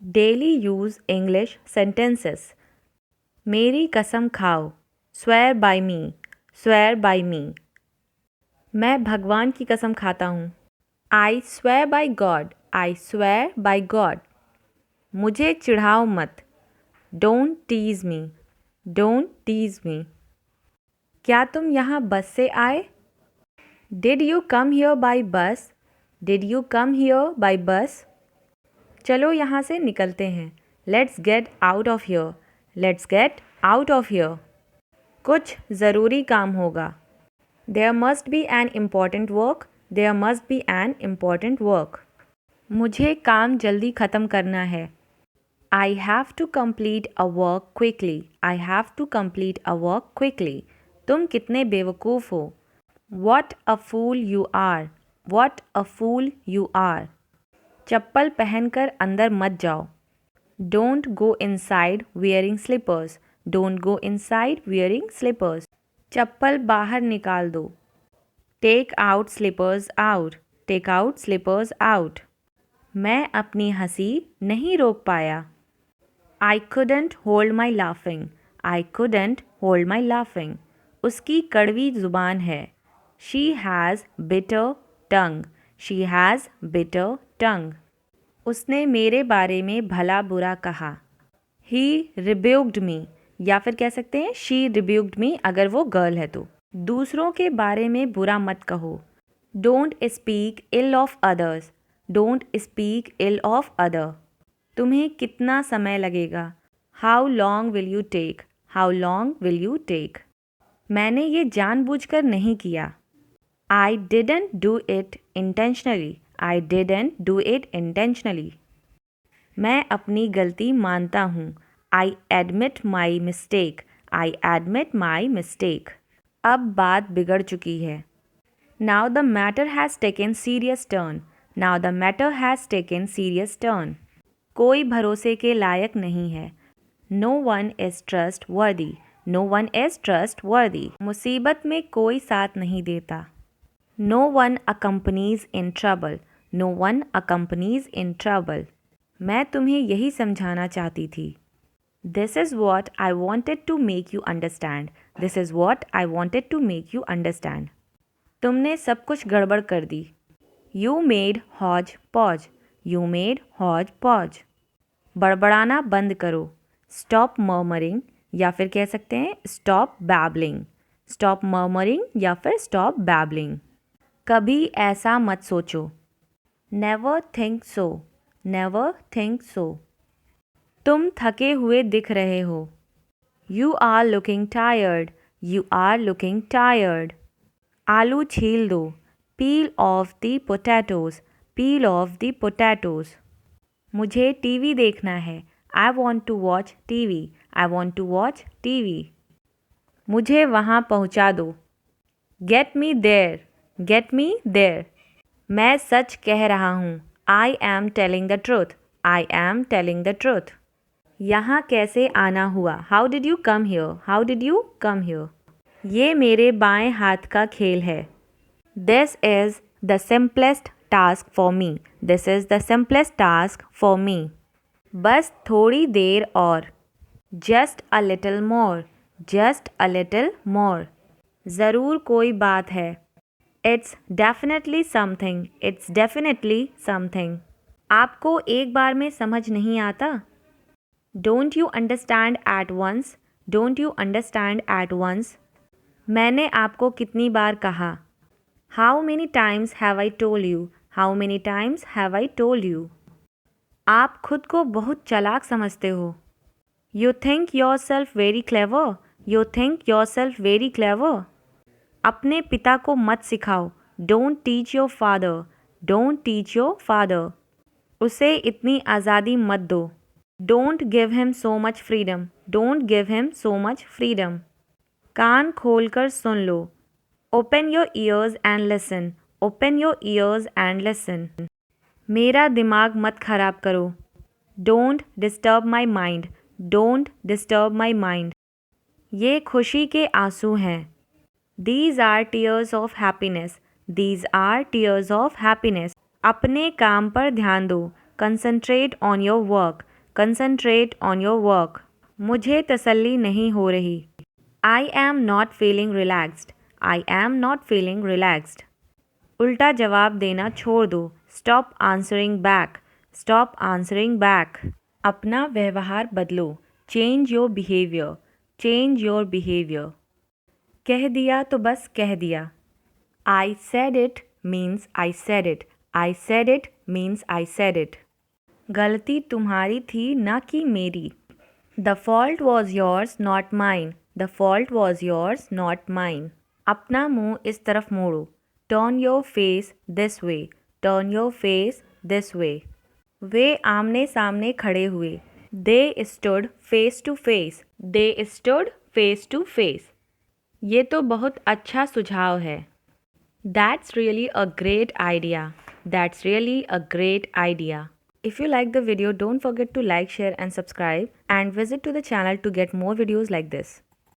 Daily use English sentences. मेरी कसम खाओ, swear by me, swear by me. मैं भगवान की कसम खाता हूँ। I swear by God, I swear by God. मुझे चिढ़ाओ मत, don't tease me, don't tease me. क्या तुम यहाँ बस से आए? Did you come here by bus, did you come here by bus. चलो यहाँ से निकलते हैं, let's get out of here, let's get out of here. कुछ ज़रूरी काम होगा। There must be an important work, there must be an important work. मुझे काम जल्दी ख़त्म करना है। I have to complete a work quickly, I have to complete a work quickly. तुम कितने बेवकूफ़ हो। What a fool you are, what a fool you are. चप्पल पहनकर अंदर मत जाओ। Don't go inside wearing slippers, don't go inside wearing slippers. चप्पल बाहर निकाल दो। Take out slippers out, take out slippers out. मैं अपनी हंसी नहीं रोक पाया। I couldn't hold my laughing, I couldn't hold my laughing. उसकी कड़वी ज़ुबान है। She has bitter tongue, she has bitter tongue. उसने मेरे बारे में भला बुरा कहा। ही रिब्यूक्ड मी, या फिर कह सकते हैं शी रिब्यूक्ड मी अगर वो गर्ल है तो। दूसरों के बारे में बुरा मत कहो। Don't speak ill of others, don't speak ill of other. तुम्हें कितना समय लगेगा। How long will you take, how long will you take. मैंने ये जानबूझकर नहीं किया। I didn't do it intentionally, I didn't do it intentionally. मैं अपनी गलती मानता हूँ। I admit my mistake, I admit my mistake. अब बात बिगड़ चुकी है। Now the matter has taken serious turn, now the matter has taken serious turn. कोई भरोसे के लायक नहीं है। No one is trustworthy, no one is trustworthy. मुसीबत में कोई साथ नहीं देता। No one accompanies in trouble, no one accompanies in trouble. मैं तुम्हें यही समझाना चाहती थी। This is what I wanted to make you understand, this is what I wanted to make you understand. तुमने सब कुछ गड़बड़ कर दी। You made Hauz पौज, you made हौज पौज। बड़बड़ाना बंद करो। स्टॉप मर्मरिंग, या फिर कह सकते हैं स्टॉप बैबलिंग, स्टॉप मर्मरिंग या फिर स्टॉप बैबलिंग। कभी ऐसा मत सोचो। Never think so, never think so. तुम थके हुए दिख रहे हो। You are looking tired, you are looking tired. आलू छील दो। Peel off the potatoes, peel off the potatoes. मुझे टीवी देखना है। I want to watch TV, I want to watch TV. मुझे वहाँ पहुँचा दो। Get me there, get me there. मैं सच कह रहा हूँ। I am telling the truth, I am telling the truth. यहाँ कैसे आना हुआ। How did you come here, how did you come here. ये मेरे बाएं हाथ का खेल है। This is the simplest task for me, this is the simplest task for me. बस थोड़ी देर और। Just a little more, just a little more. ज़रूर कोई बात है। It's definitely something, it's definitely something. आपको एक बार में समझ नहीं आता। Don't you understand at once, don't you understand at once. मैंने आपको कितनी बार कहा। How many times have I told you, how many times have I told you. आप खुद को बहुत चालाक समझते हो। You think yourself very clever, you think yourself very clever. अपने पिता को मत सिखाओ। Don't teach your father, don't teach your father. उसे इतनी आज़ादी मत दो। Don't give him so much freedom, don't give him so much freedom. कान खोल कर सुन लो। Open your ears and listen, open your ears and listen. मेरा दिमाग मत खराब करो। Don't disturb my mind, don't disturb my mind. ये खुशी के आंसू हैं। These are tears of happiness, these are tears of happiness। अपने काम पर ध्यान दो। Concentrate on your work, concentrate on your work. मुझे तसल्ली नहीं हो रही। I am not feeling relaxed. I am not feeling relaxed. उल्टा जवाब देना छोड़ दो। Stop answering back. Stop answering back. अपना व्यवहार बदलो। Change your behaviour. Change your behaviour. कह दिया तो बस कह दिया। I said it means I said it. I said it means I said it. गलती तुम्हारी थी ना कि मेरी। The fault was yours, not mine. The fault was yours, not mine. अपना मुंह इस तरफ मोड़ो। Turn your face this way. Turn your face this way. वे आमने सामने खड़े हुए। They stood face to face. They stood face to face. ये तो बहुत अच्छा सुझाव है। That's really a great idea. That's really a great idea. If you like the video, don't forget to like, share and subscribe and visit to the channel to get more videos like this.